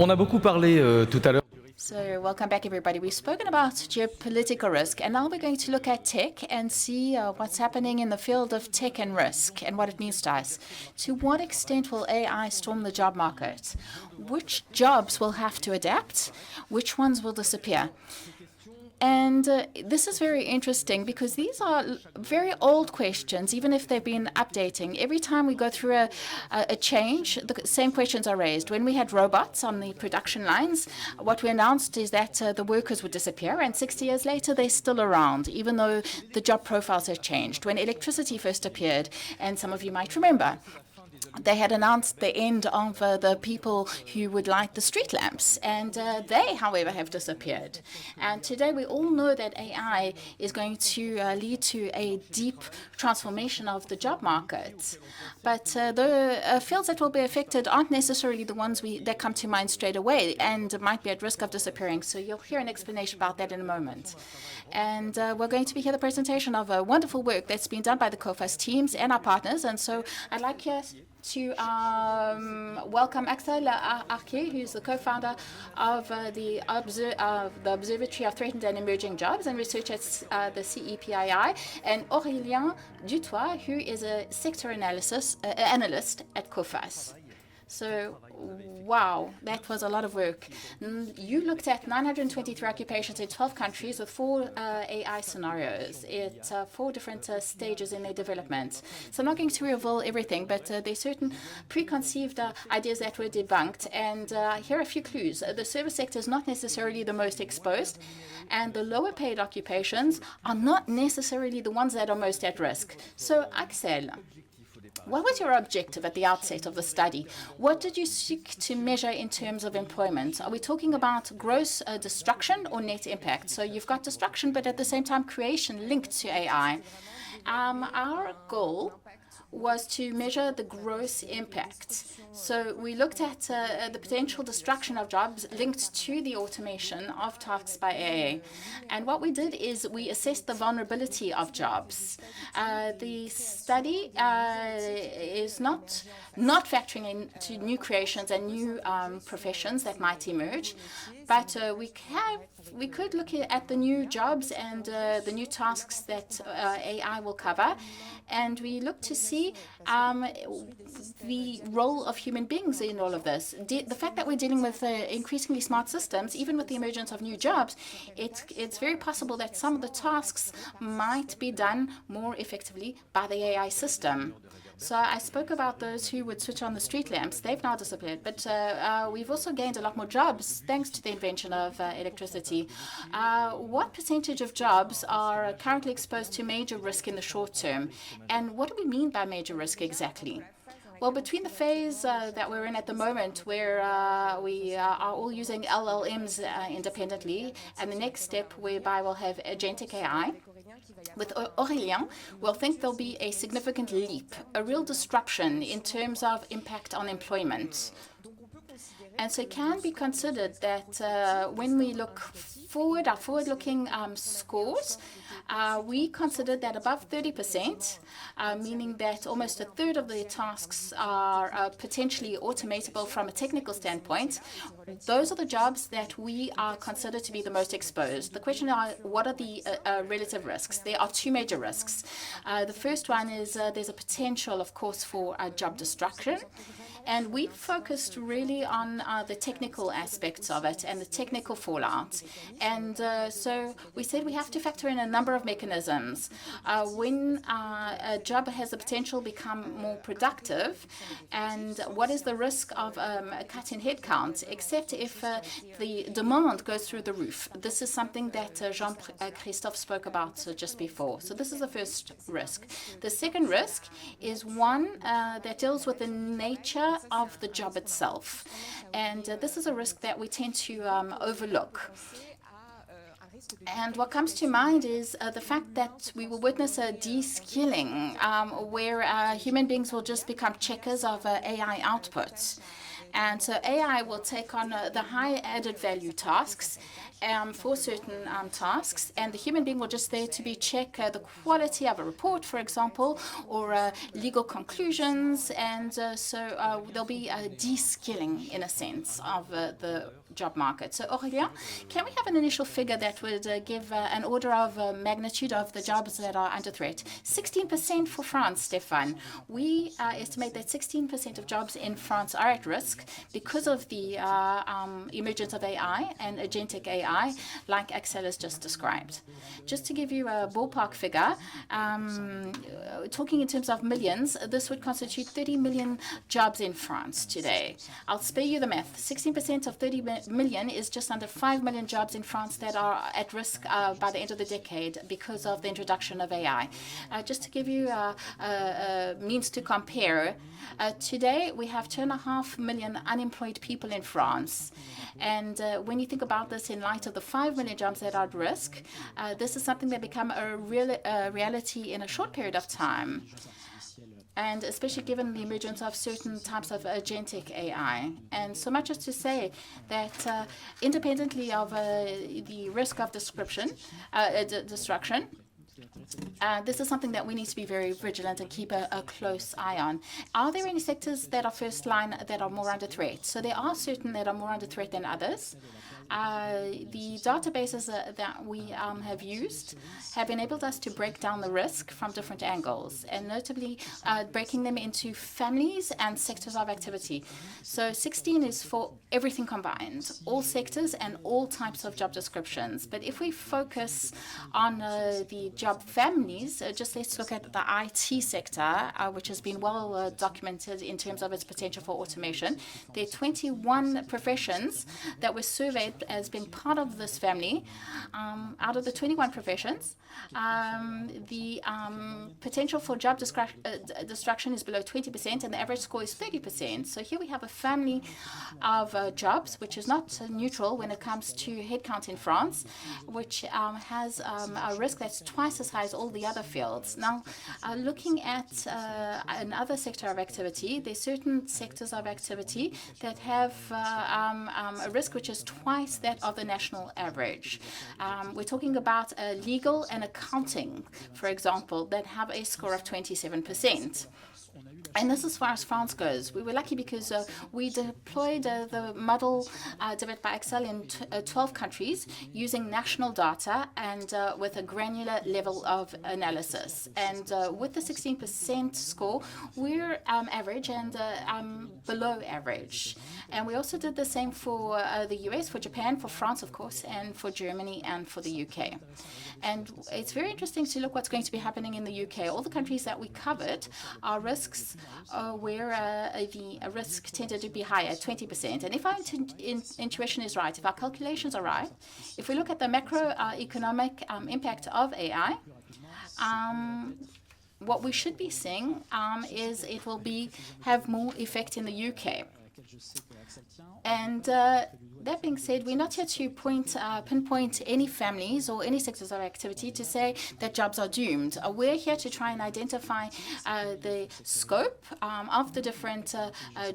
On a beaucoup parlé tout à l'heure. So welcome back, everybody. We've spoken about geopolitical risk, and now we're going to look at tech and see what's happening in the field of tech and risk and what it means to us. To what extent will AI storm the job market? Which jobs will have to adapt? Which ones will disappear? And this is very interesting because these are very old questions, even if they've been updating. Every time we go through a change, the same questions are raised. When we had robots on the production lines, what we announced is that the workers would disappear, and 60 years later, they're still around, even though the job profiles have changed. When electricity first appeared, and some of you might remember, they had announced the end of the people who would light the street lamps, and they, however, have disappeared. And today we all know that AI is going to lead to a deep transformation of the job market. But the fields that will be affected aren't necessarily the ones that come to mind straight away and might be at risk of disappearing. So you'll hear an explanation about that in a moment. And we're going to be hearing the presentation of wonderful work that's been done by the Coface teams and our partners. And so I'd like to welcome Axelle Arquié, who's the co-founder of the Observatory of Threatened and Emerging Jobs and research at the CEPII, and Aurélien Duthoit, who is a sector analyst at Coface. So, wow, that was a lot of work. You looked at 923 occupations in 12 countries with 4 AI scenarios at 4 different stages in their development. So I'm not going to reveal everything, but there's certain preconceived ideas that were debunked. And here are a few clues. The service sector is not necessarily the most exposed, and the lower paid occupations are not necessarily the ones that are most at risk. So, Axelle, what was your objective at the outset of the study? What did you seek to measure in terms of employment? Are we talking about gross destruction or net impact? So you've got destruction, but at the same time, creation linked to AI. Our goal was to measure the gross impact. So we looked at the potential destruction of jobs linked to the automation of tasks by AI. And what we did is we assessed the vulnerability of jobs. The study is not factoring into new creations and new professions that might emerge, but we could look at the new jobs and the new tasks that AI will cover, and we look to see the role of human beings in all of this. The fact that we're dealing with increasingly smart systems, even with the emergence of new jobs, it's very possible that some of the tasks might be done more effectively by the AI system. So I spoke about those who would switch on the street lamps. They've now disappeared. But we've also gained a lot more jobs thanks to the invention of electricity. What percentage of jobs are currently exposed to major risk in the short term? And what do we mean by major risk exactly? Well, between the phase that we're in at the moment, where we are all using LLMs independently, and the next step whereby we'll have agentic AI, with Aurélien, we'll think there'll be a significant leap, a real disruption in terms of impact on employment. And so it can be considered that when we look forward, our forward-looking scores, we considered that above 30%, meaning that almost a third of the tasks are potentially automatable from a technical standpoint. Those are the jobs that we are considered to be the most exposed. The question is, what are the relative risks? There are 2 major risks. The first one is there's a potential, of course, for job destruction. And we focused really on the technical aspects of it and the technical fallout. And so we said we have to factor in a number of mechanisms. When a job has the potential to become more productive, and what is the risk of a cut in headcount, except if the demand goes through the roof. This is something that Jean-Christophe spoke about just before. So this is the first risk. The second risk is one that deals with the nature of the job itself. And this is a risk that we tend to overlook. And what comes to mind is the fact that we will witness a de-skilling where human beings will just become checkers of AI outputs. And so AI will take on the high added value tasks, for certain tasks, and the human being will just there to check the quality of a report, for example, or legal conclusions, and so there'll be a de-skilling, in a sense, of the job market. So Aurélien, can we have an initial figure that would give an order of magnitude of the jobs that are under threat? 16% for France, Stéphane. We estimate that 16% of jobs in France are at risk because of the emergence of AI and agentic AI, like Axelle has just described. Just to give you a ballpark figure, talking in terms of millions, this would constitute 30 million jobs in France today. I'll spare you the math. 16% of 30 million is just under 5 million jobs in France that are at risk by the end of the decade because of the introduction of AI. Just to give you a means to compare, today we have 2.5 million unemployed people in France. And when you think about this in light of the 5 million jobs that are at risk, this is something that become a reality in a short period of time. And especially given the emergence of certain types of agentic AI. And so much as to say that independently of the risk of destruction, this is something that we need to be very vigilant and keep a close eye on. Are there any sectors that are first line that are more under threat? So there are certain that are more under threat than others. The databases that we have used have enabled us to break down the risk from different angles, and notably breaking them into families and sectors of activity. So 16 is for everything combined, all sectors and all types of job descriptions. But if we focus on the job families, just let's look at the IT sector, which has been well documented in terms of its potential for automation. There are 21 professions that were surveyed as being part of this family. Out of the 21 professions, the potential for job destruction is below 20%, and the average score is 30%. So here we have a family of jobs, which is not neutral when it comes to headcount in France, which has a risk that's twice as high as all the other fields. Now, looking at another sector of activity, there's certain sectors of activity that have a risk which is twice that of the national average. We're talking about legal and accounting, for example, that have a score of 27%. And this as far as France goes. We were lucky because we deployed the model developed by Axelle in 12 countries using national data and with a granular level of analysis. And with the 16% score, we're average and below average. And we also did the same for the US, for Japan, for France, of course, and for Germany and for the UK. And it's very interesting to look what's going to be happening in the UK. All the countries that we covered are risks where the risk tended to be higher, 20%. And if our intuition is right, if our calculations are right, if we look at the macroeconomic impact of AI, what we should be seeing is it will have more effect in the UK. And that being said, we're not here to pinpoint any families or any sectors of activity to say that jobs are doomed. We're here to try and identify the scope of the different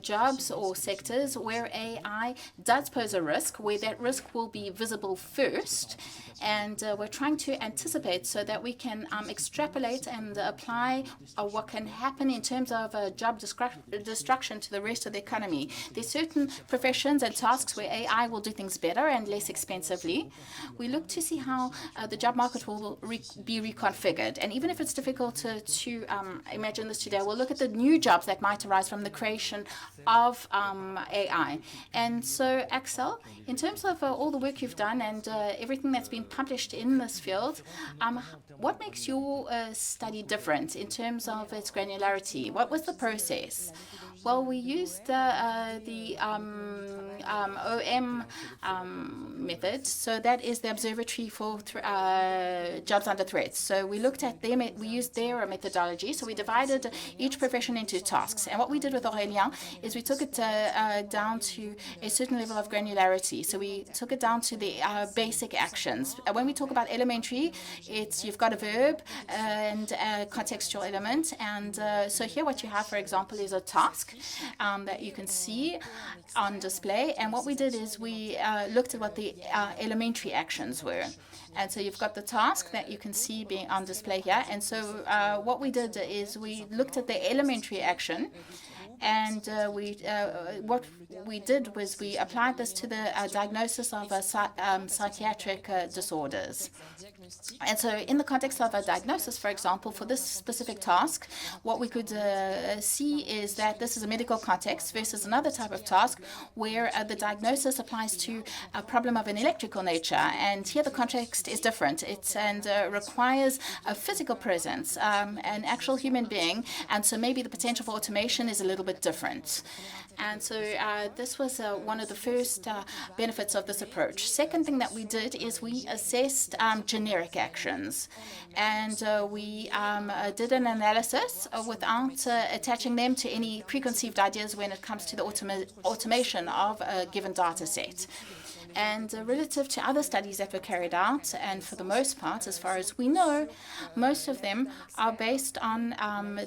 jobs or sectors where AI does pose a risk, where that risk will be visible first. And we're trying to anticipate so that we can extrapolate and apply what can happen in terms of job destruction to the rest of the economy. There's certain professions and tasks where AI will do things better and less expensively. We look to see how the job market will be reconfigured. And even if it's difficult to imagine this today, we'll look at the new jobs that might arise from the creation of AI. And so, Axelle, in terms of all the work you've done and everything that's been published in this field, what makes your study different in terms of its granularity? What was the process? Well, we used the OM method. So that is the Observatory for Jobs Under Threat. So we looked at them, we used their methodology. So we divided each profession into tasks. And what we did with Aurélien is we took it down to a certain level of granularity. So we took it down to the basic actions. When we talk about elementary, you've got a verb and a contextual element. And so here what you have, for example, is a task that you can see on display. And what we did is is we looked at what the elementary actions were. And so you've got the task that you can see being on display here. And so what we did is we looked at the elementary action, and what we did was we applied this to the diagnosis of psychiatric disorders. And so in the context of a diagnosis, for example, for this specific task, what we could see is that this is a medical context versus another type of task where the diagnosis applies to a problem of an electrical nature. And here the context is different. It requires a physical presence, an actual human being. And so maybe the potential for automation is a little bit different. And so this was one of the first benefits of this approach. Second thing that we did is we assessed generic actions. And we did an analysis without attaching them to any preconceived ideas when it comes to the automation of a given data set. And relative to other studies that were carried out, and for the most part, as far as we know, most of them are based on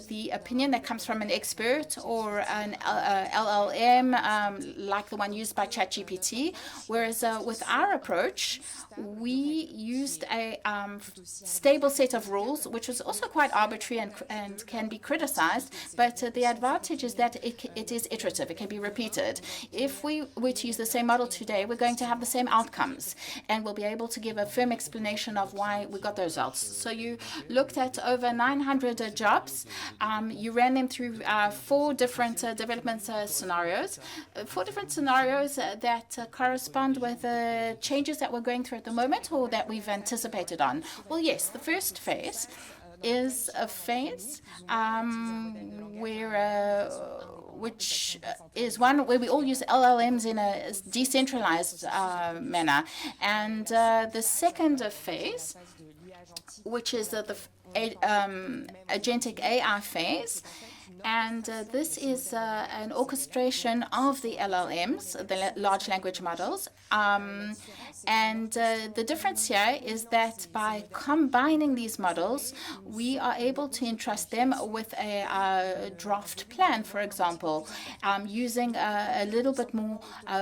the opinion that comes from an expert or an LLM, like the one used by ChatGPT, whereas with our approach, we used a stable set of rules, which was also quite arbitrary and can be criticized, but the advantage is that it is iterative, it can be repeated. If we were to use the same model today, we're going to have the same outcomes, and we'll be able to give a firm explanation of why we got the results. So you looked at over 900 jobs. You ran them through 4 different development scenarios, 4 different scenarios that correspond with changes that we're going through at the moment or that we've anticipated on. Well, yes, the first phase is a phase which is one where we all use LLMs in a decentralized manner. And the second phase, which is the agentic AI phase, and this is an orchestration of the LLMs, the large language models. And the difference here is that by combining these models, we are able to entrust them with a draft plan, for example, using a little bit more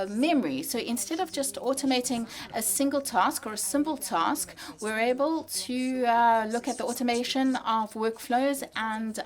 memory. So instead of just automating a single task or a simple task, we're able to look at the automation of workflows and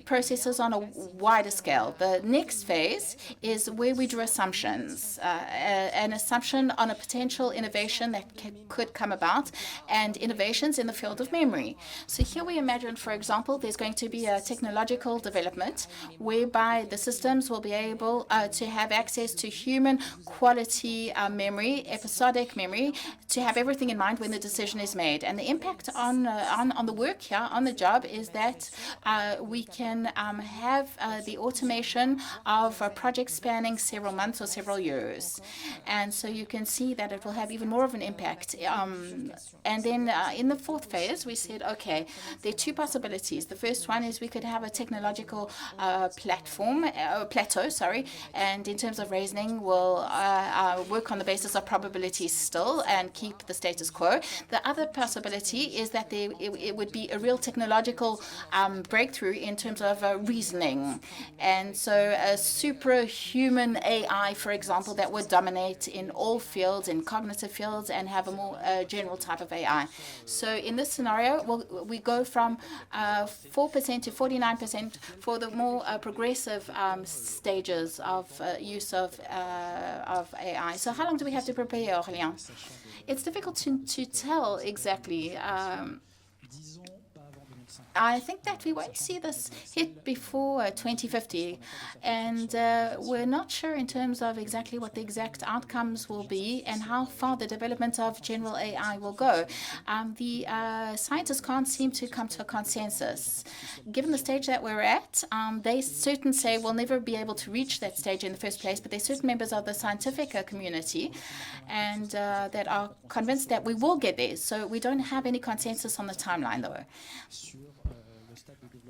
processes on a wider scale. The next phase is where we draw assumptions, an assumption on a potential innovation that could come about, and innovations in the field of memory. So here we imagine, for example, there's going to be a technological development whereby the systems will be able to have access to human quality memory, episodic memory, to have everything in mind when the decision is made. And the impact on the work here, on the job, is that we can have the automation of projects spanning several months or several years. And so you can see that it will have even more of an impact. And then in the fourth phase, we said, okay, there are 2 possibilities. The first one is we could have a technological plateau, and in terms of reasoning, we'll work on the basis of probabilities still and keep the status quo. The other possibility is that it would be a real technological breakthrough in terms of reasoning. And so a superhuman AI, for example, that would dominate in all fields, in cognitive fields, and have a more general type of AI. So in this scenario, we go from 4% to 49% for the more progressive stages of use of AI. So how long do we have to prepare, Aurélien? It's difficult to tell exactly. I think that we won't see this hit before 2050, and we're not sure in terms of exactly what the exact outcomes will be and how far the development of general AI will go. The scientists can't seem to come to a consensus. Given the stage that we're at, they certain say we'll never be able to reach that stage in the first place, but there's certain members of the scientific community and that are convinced that we will get there. So we don't have any consensus on the timeline, though.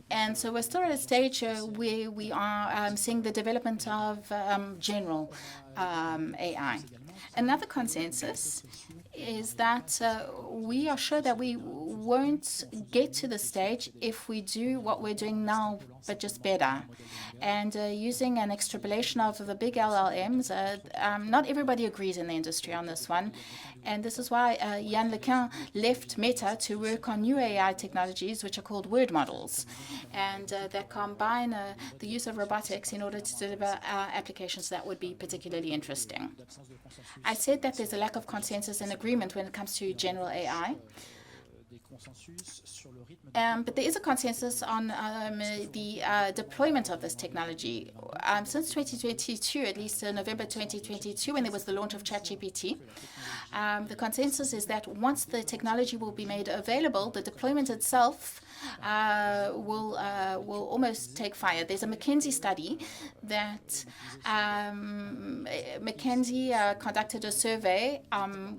And so we're still at a stage where we are seeing the development of general AI. Another consensus is that we are sure that we won't get to the stage if we do what we're doing now, but just better. And using an extrapolation of the big LLMs, not everybody agrees in the industry on this one. And this is why Yann Lequin left Meta to work on new AI technologies, which are called word models, and that combine the use of robotics in order to deliver applications that would be particularly interesting. I said that there's a lack of consensus and agreement when it comes to general AI. But there is a consensus on the deployment of this technology. Since 2022, at least November 2022, when there was the launch of ChatGPT, the consensus is that once the technology will be made available, the deployment itself will almost take fire. There's a McKinsey study that McKinsey conducted a survey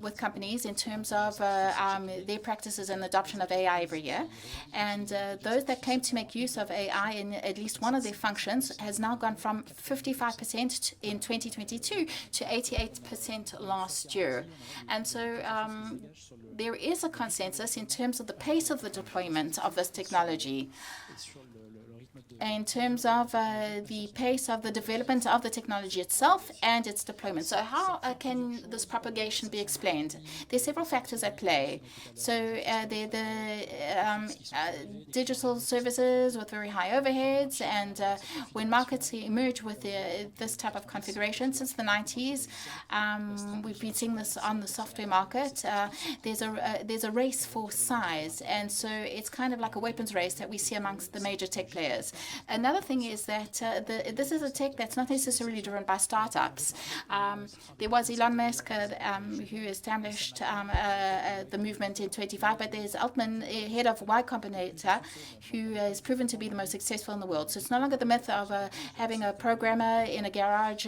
with companies in terms of their practices and adoption of AI every year. And those that claim to make use of AI in at least one of their functions has now gone from 55% in 2022 to 88% last year. And so there is a consensus in terms of the pace of the deployment of this technology, in terms of the pace of the development of the technology itself and its deployment. So how can this propagation be explained? There's several factors at play. So the digital services with very high overheads, and when markets emerge with this type of configuration since the 90s, we've been seeing this on the software market. There's a race for size, and so it's kind of like a weapons race that we see amongst the major tech players. Another thing is that this is a tech that's not necessarily driven by startups. There was Elon Musk who established the movement in 25, but there's Altman, head of Y Combinator, who has proven to be the most successful in the world. So it's no longer the myth of having a programmer in a garage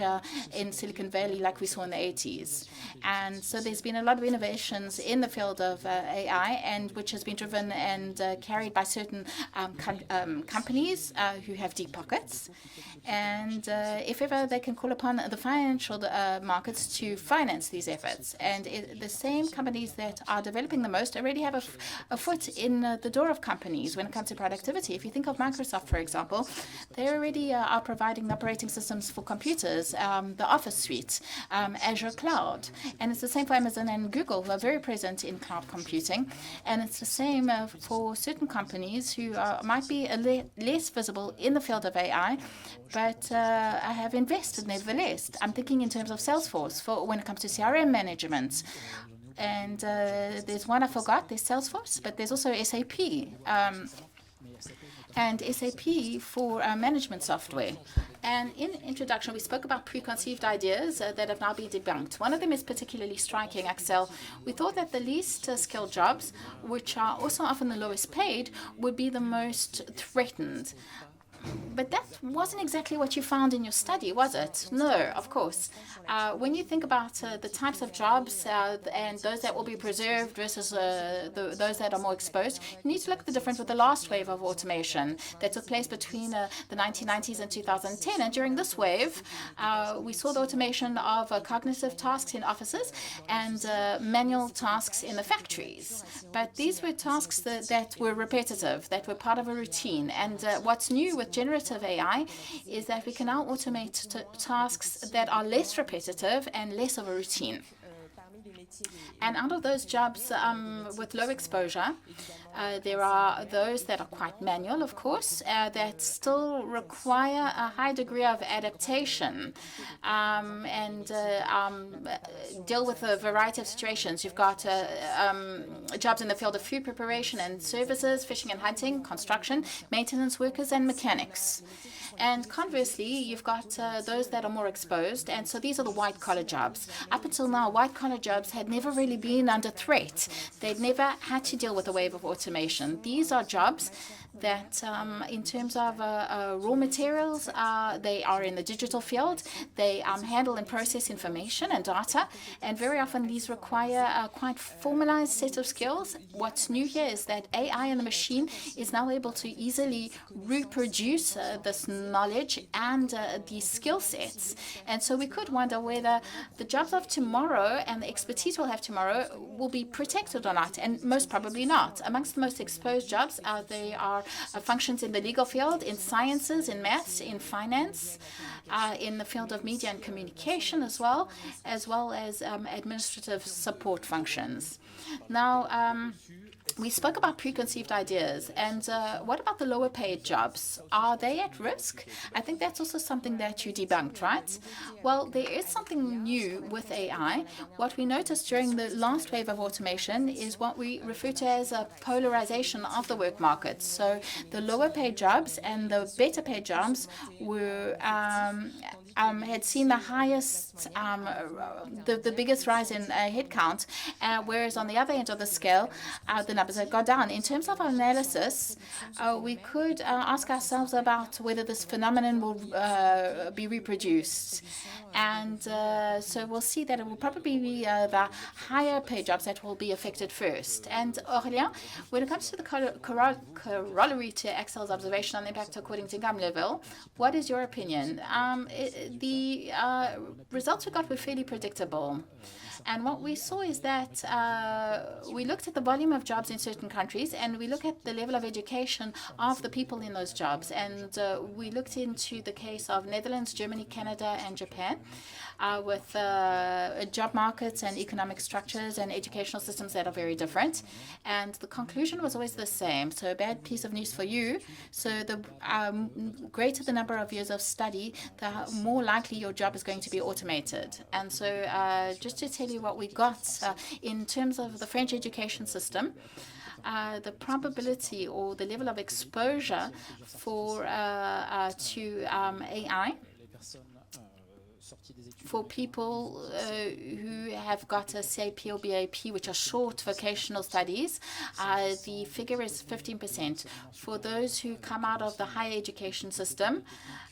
in Silicon Valley like we saw in the 80s. And so there's been a lot of innovations in the field of AI, and which has been driven and carried by certain companies who have deep pockets. And if ever, they can call upon the financial markets to finance these efforts. And the same companies that are developing the most already have a foot in the door of companies when it comes to productivity. If you think of Microsoft, for example, they already are providing the operating systems for computers, the Office suite, Azure Cloud. And it's the same for Amazon and Google, who are very present in cloud computing. And it's the same for certain companies who might be less visible in the field of AI, but I have invested nevertheless. I'm thinking in terms of Salesforce for when it comes to CRM management. And there's one I forgot, there's Salesforce, but there's also SAP. And SAP for management software. And in introduction, we spoke about preconceived ideas that have now been debunked. One of them is particularly striking, Axelle. We thought that the least skilled jobs, which are also often the lowest paid, would be the most threatened. But that wasn't exactly what you found in your study, was it? No, of course. When you think about the types of jobs and those that will be preserved versus those that are more exposed, you need to look at the difference with the last wave of automation that took place between the 1990s and 2010. And during this wave, we saw the automation of cognitive tasks in offices and manual tasks in the factories. But these were tasks that were repetitive, that were part of a routine. And what's new with generative AI is that we can now automate tasks that are less repetitive and less of a routine. And out of those jobs with low exposure, there are those that are quite manual, of course, that still require a high degree of adaptation and deal with a variety of situations. You've got jobs in the field of food preparation and services, fishing and hunting, construction, maintenance workers, and mechanics. And conversely, you've got those that are more exposed, and so these are the white-collar jobs. Up until now, white-collar jobs had never really been under threat. They'd never had to deal with a wave of automation. These are jobs that, in terms of raw materials, they are in the digital field. They handle and process information and data, and very often these require a quite formalized set of skills. What's new here is that AI and the machine is now able to easily reproduce this knowledge and these skill sets. And so we could wonder whether the jobs of tomorrow and the expertise we'll have tomorrow will be protected or not, and most probably not. Amongst the most exposed jobs. They are functions in the legal field, in sciences, in maths, in finance, in the field of media and communication as well as administrative support functions. Now, we spoke about preconceived ideas, and what about the lower paid jobs? Are they at risk? I think that's also something that you debunked, right? Well, there is something new with AI. What we noticed during the last wave of automation is what we refer to as a polarization of the work market. So the lower paid jobs and the better paid jobs were had seen the highest, the biggest rise in headcount, whereas on the other end of the scale, the numbers had gone down. In terms of analysis, we could ask ourselves about whether this phenomenon will be reproduced. And so we'll see that it will probably be the higher paid jobs that will be affected first. And Aurélien, when it comes to the corollary to Axelle's observation on the impact according to income level, what is your opinion? The results we got were fairly predictable. And what we saw is that we looked at the volume of jobs in certain countries, and we look at the level of education of the people in those jobs. And we looked into the case of Netherlands, Germany, Canada, and Japan, with job markets and economic structures and educational systems that are very different. And the conclusion was always the same. So a bad piece of news for you. So the greater the number of years of study, the more likely your job is going to be automated. And so just to tell you what we got in terms of the French education system, the probability or the level of exposure for to AI for people who have got a CAP or BAP, which are short vocational studies, the figure is 15%. For those who come out of the higher education system,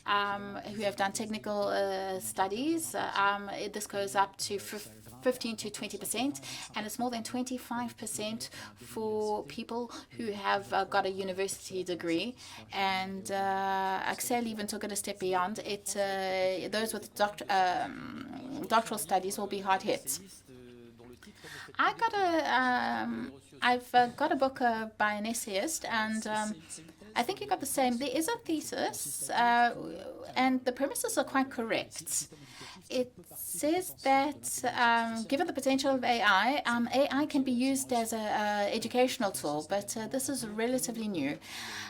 who have done technical studies, this goes up to 15 to 20%, and it's more than 25% for people who have got a university degree. And Axelle even took it a step beyond. Those with doctoral studies will be hard hit. I've got a book by an essayist, and I think you got the same. There is a thesis, and the premises are quite correct. It says that given the potential of AI, AI can be used as an educational tool, but this is relatively new.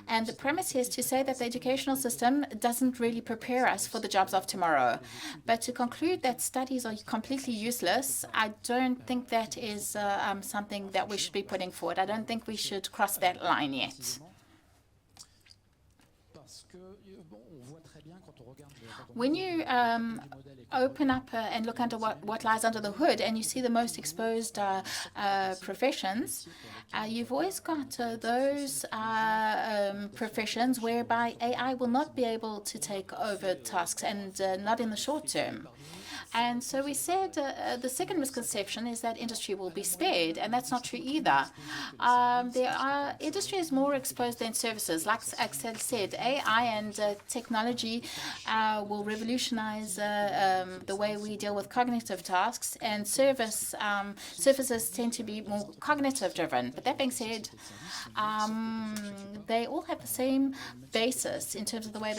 And the premise here is to say that the educational system doesn't really prepare us for the jobs of tomorrow. But to conclude that studies are completely useless, I don't think that is something that we should be putting forward. I don't think we should cross that line yet. When you open up and look under what lies under the hood, and you see the most exposed professions, you've always got those professions whereby AI will not be able to take over tasks, and not in the short term. And so we said the second misconception is that industry will be spared, and that's not true either. Industry is more exposed than services. Like Axelle said, AI and technology will revolutionize the way we deal with cognitive tasks, and services tend to be more cognitive driven. But that being said, they all have the same basis in terms of the way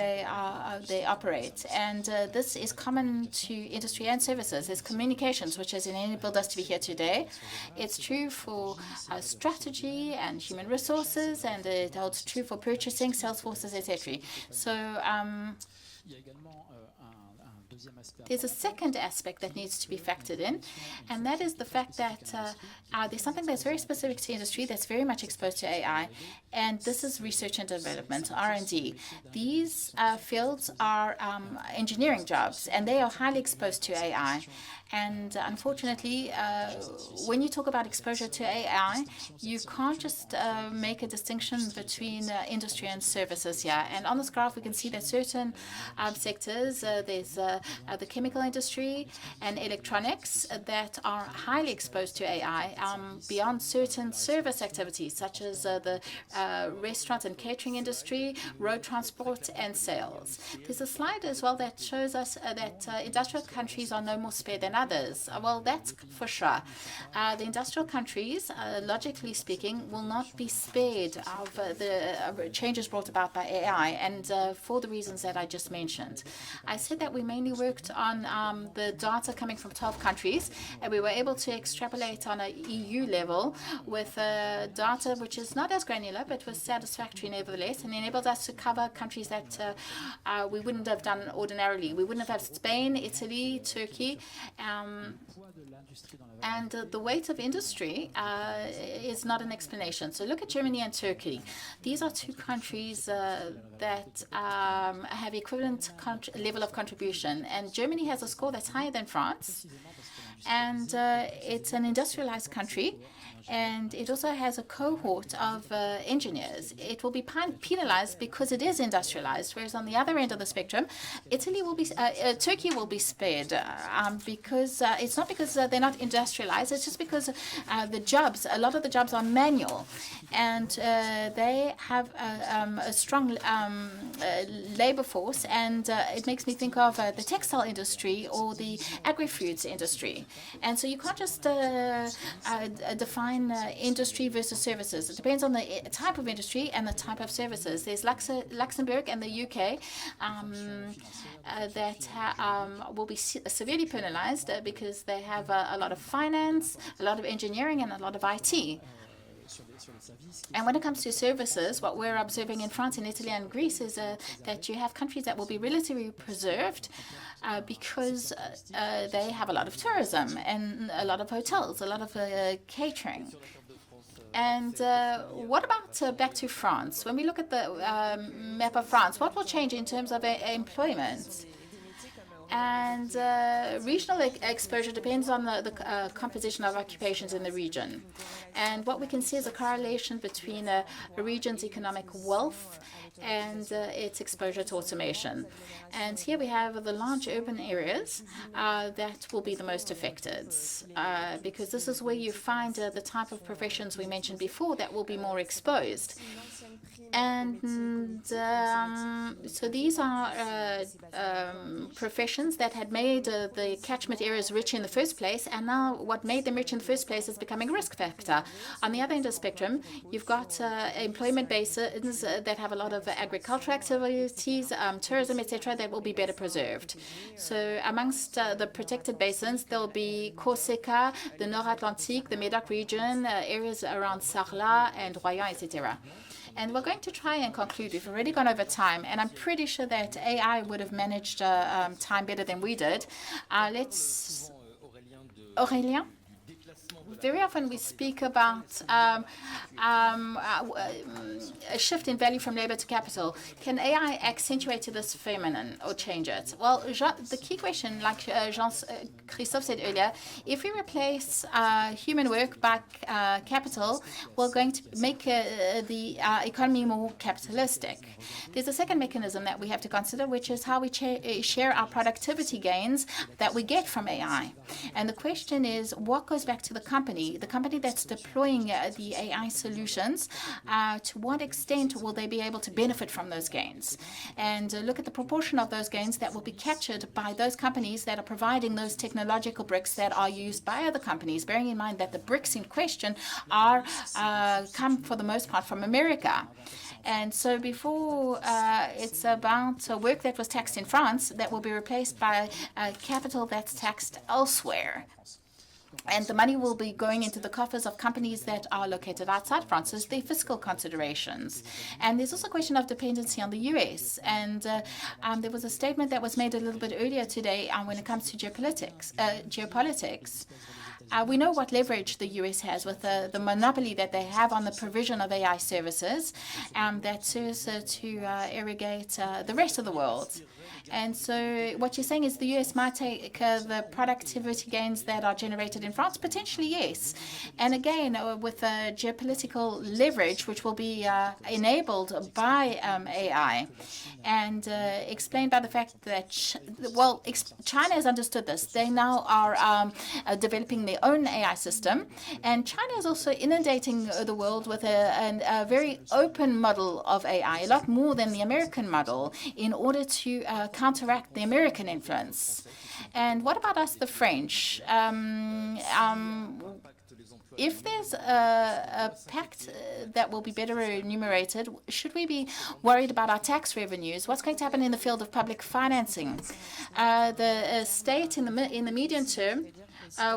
they operate, and this is common to industry and services. There's communications, which has enabled us to be here today. It's true for strategy and human resources, and it holds true for purchasing, sales forces, etc. So there's a second aspect that needs to be factored in, and that is the fact that there's something that's very specific to industry that's very much exposed to AI, and this is research and development, R&D. These fields are engineering jobs, and they are highly exposed to AI. And unfortunately, when you talk about exposure to AI, you can't just make a distinction between industry and services here. And on this graph, we can see that certain sectors, there's the chemical industry and electronics that are highly exposed to AI beyond certain service activities, such as the restaurant and catering industry, road transport, and sales. There's a slide as well that shows us that industrial countries are no more spared than others. Well, that's for sure. The industrial countries, logically speaking, will not be spared of the changes brought about by AI, and for the reasons that I just mentioned. I said that we mainly worked on the data coming from 12 countries, and we were able to extrapolate on an EU level with data which is not as granular, but was satisfactory nevertheless, and enabled us to cover countries that we wouldn't have done ordinarily. We wouldn't have had Spain, Italy, Turkey, and the weight of industry is not an explanation. So look at Germany and Turkey. These are two countries that have equivalent level of contribution. And Germany has a score that's higher than France. And it's an industrialized country. And it also has a cohort of engineers. It will be penalized because it is industrialized, whereas on the other end of the spectrum, Turkey will be spared because it's not because they're not industrialized. It's just because a lot of the jobs are manual, and they have a strong labor force. And it makes me think of the textile industry or the agri-foods industry. And so you can't just define industry versus services. It depends on the type of industry and the type of services. There's Luxembourg and the UK that will be severely penalized because they have a lot of finance, a lot of engineering, and a lot of IT. And when it comes to services, what we're observing in France, in Italy, and Greece is that you have countries that will be relatively preserved because they have a lot of tourism and a lot of hotels, a lot of catering. And what about back to France? When we look at the map of France, what will change in terms of employment? And regional exposure depends on the composition of occupations in the region. And what we can see is a correlation between a region's economic wealth and its exposure to automation. And here we have the large urban areas that will be the most affected because this is where you find the type of professions we mentioned before that will be more exposed. And so these are professions that had made the catchment areas rich in the first place, and now what made them rich in the first place is becoming a risk factor. On the other end of the spectrum, you've got employment bases that have a lot of agricultural activities, tourism, etc., that will be better preserved. So amongst the protected basins, there'll be Corsica, the Nord Atlantique, the Médoc region, areas around Sarlat and Royan, etc. And we're going to try and conclude. We've already gone over time, and I'm pretty sure that AI would have managed time better than we did. Aurélien? Very often we speak about a shift in value from labor to capital. Can AI accentuate this phenomenon or change it? Well, the key question, like Jean-Christophe said earlier, if we replace human work by capital, we're going to make the economy more capitalistic. There's a second mechanism that we have to consider, which is how we share our productivity gains that we get from AI. And the question is, what goes back to the company that's deploying the AI solutions? To what extent will they be able to benefit from those gains? And look at the proportion of those gains that will be captured by those companies that are providing those technological bricks that are used by other companies, bearing in mind that the bricks in question are come for the most part from America. And so before it's about work that was taxed in France that will be replaced by capital that's taxed elsewhere. And the money will be going into the coffers of companies that are located outside France. So the fiscal considerations. And there's also a question of dependency on the US. And there was a statement that was made a little bit earlier today when it comes to geopolitics. We know what leverage the US has with the monopoly that they have on the provision of AI services that serves to irrigate the rest of the world. And so what you're saying is the US might take the productivity gains that are generated in France? Potentially, yes. And again, with geopolitical leverage, which will be enabled by AI and explained by the fact that, China has understood this. They now are developing their own AI system. And China is also inundating the world with a very open model of AI, a lot more than the American model, in order to counteract the American influence. And what about us, the French? If there's a pact that will be better remunerated, should we be worried about our tax revenues? What's going to happen in the field of public financing? The state in the medium term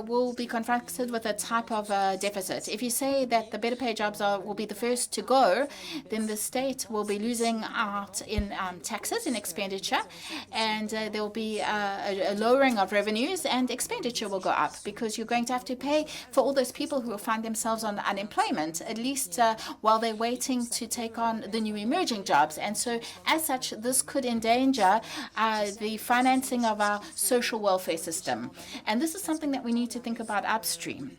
will be confronted with a type of deficit. If you say that the better paid jobs will be the first to go, then the state will be losing out in taxes, in expenditure, and there will be a lowering of revenues, and expenditure will go up because you're going to have to pay for all those people who will find themselves on unemployment, at least while they're waiting to take on the new emerging jobs. And so, as such, this could endanger the financing of our social welfare system. And this is something that we need to think about upstream.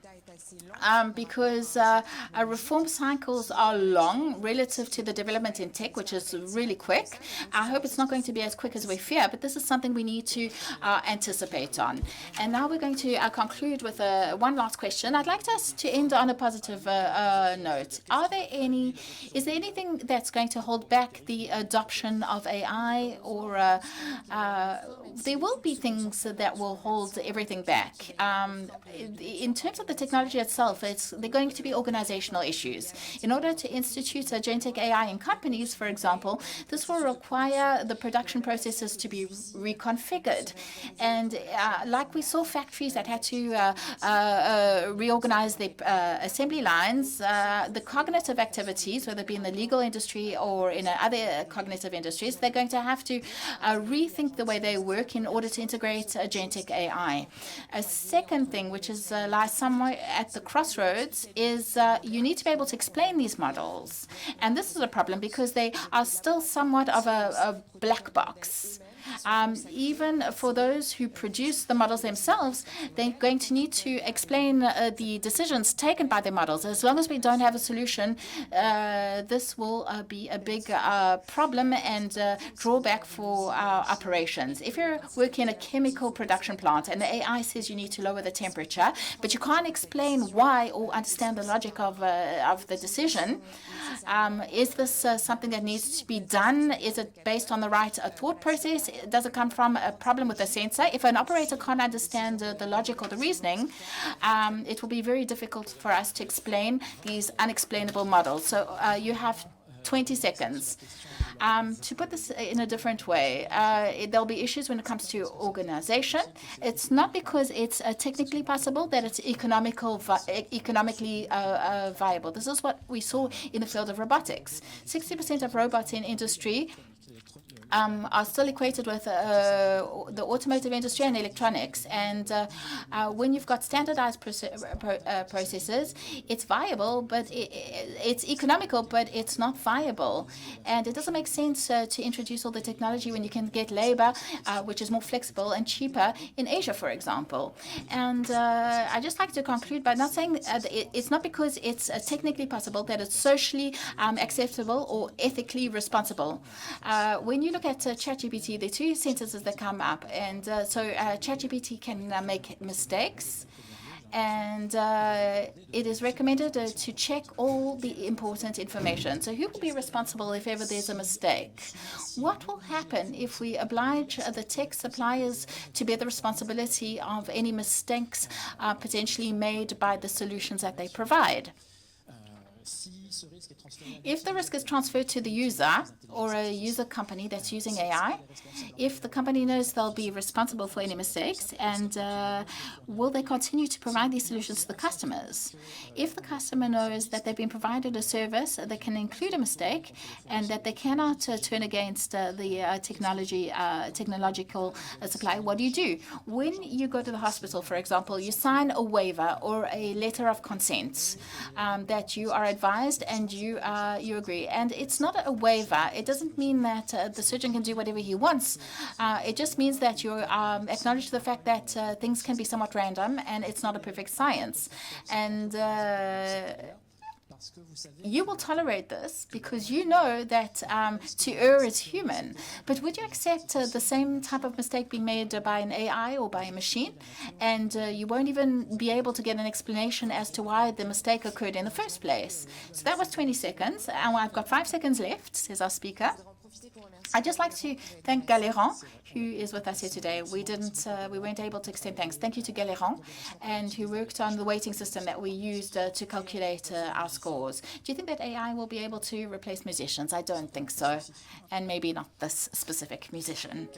Because reform cycles are long relative to the development in tech, which is really quick. I hope it's not going to be as quick as we fear, but this is something we need to anticipate on. And now we're going to conclude with one last question. I'd like us to end on a positive note. Is there anything that's going to hold back the adoption of AI, or there will be things that will hold everything back? In terms of the technology itself, they're going to be organizational issues. In order to institute agentic AI in companies, for example, this will require the production processes to be reconfigured. And like we saw factories that had to reorganize their assembly lines, the cognitive activities, whether it be in the legal industry or in other cognitive industries, they're going to have to rethink the way they work in order to integrate agentic AI. A second thing, which lies somewhere at the crossroads, is you need to be able to explain these models. And this is a problem because they are still somewhat of a black box. Even for those who produce the models themselves, they're going to need to explain the decisions taken by the models. As long as we don't have a solution, this will be a big problem and drawback for our operations. If you're working in a chemical production plant and the AI says you need to lower the temperature, but you can't explain why or understand the logic of the decision, is this something that needs to be done? Is it based on the right thought process? Does it come from a problem with the sensor? If an operator can't understand the logic or the reasoning, it will be very difficult for us to explain these unexplainable models. So you have 20 seconds. To put this in a different way, there'll be issues when it comes to organization. It's not because it's technically possible that it's economically viable. This is what we saw in the field of robotics. 60% of robots in industry are still equated with the automotive industry and electronics. And when you've got standardized processes, it's viable, but it's economical, but it's not viable. And it doesn't make sense to introduce all the technology when you can get labor, which is more flexible and cheaper in Asia, for example. And I just like to conclude by not saying it's not because it's technically possible that it's socially acceptable or ethically responsible. When you look at ChatGPT, the two sentences that come up, and so ChatGPT can make mistakes, and it is recommended to check all the important information. So who will be responsible if ever there's a mistake? What will happen if we oblige the tech suppliers to bear the responsibility of any mistakes potentially made by the solutions that they provide? If the risk is transferred to the user or a user company that's using AI, if the company knows they'll be responsible for any mistakes, and will they continue to provide these solutions to the customers? If the customer knows that they've been provided a service that can include a mistake and that they cannot turn against the technological supply, what do? When you go to the hospital, for example, you sign a waiver or a letter of consent that you are advised and you agree. And it's not a waiver. It doesn't mean that the surgeon can do whatever he wants. It just means that you acknowledge the fact that things can be somewhat random and it's not a perfect science. And you will tolerate this because you know that to err is human. But would you accept the same type of mistake being made by an AI or by a machine? And you won't even be able to get an explanation as to why the mistake occurred in the first place. So that was 20 seconds. And I've got 5 seconds left, says our speaker. I'd just like to thank Galéran, who is with us here today. We weren't able to extend thanks. Thank you to Galéran, and who worked on the weighting system that we used to calculate our scores. Do you think that AI will be able to replace musicians? I don't think so, and maybe not this specific musician.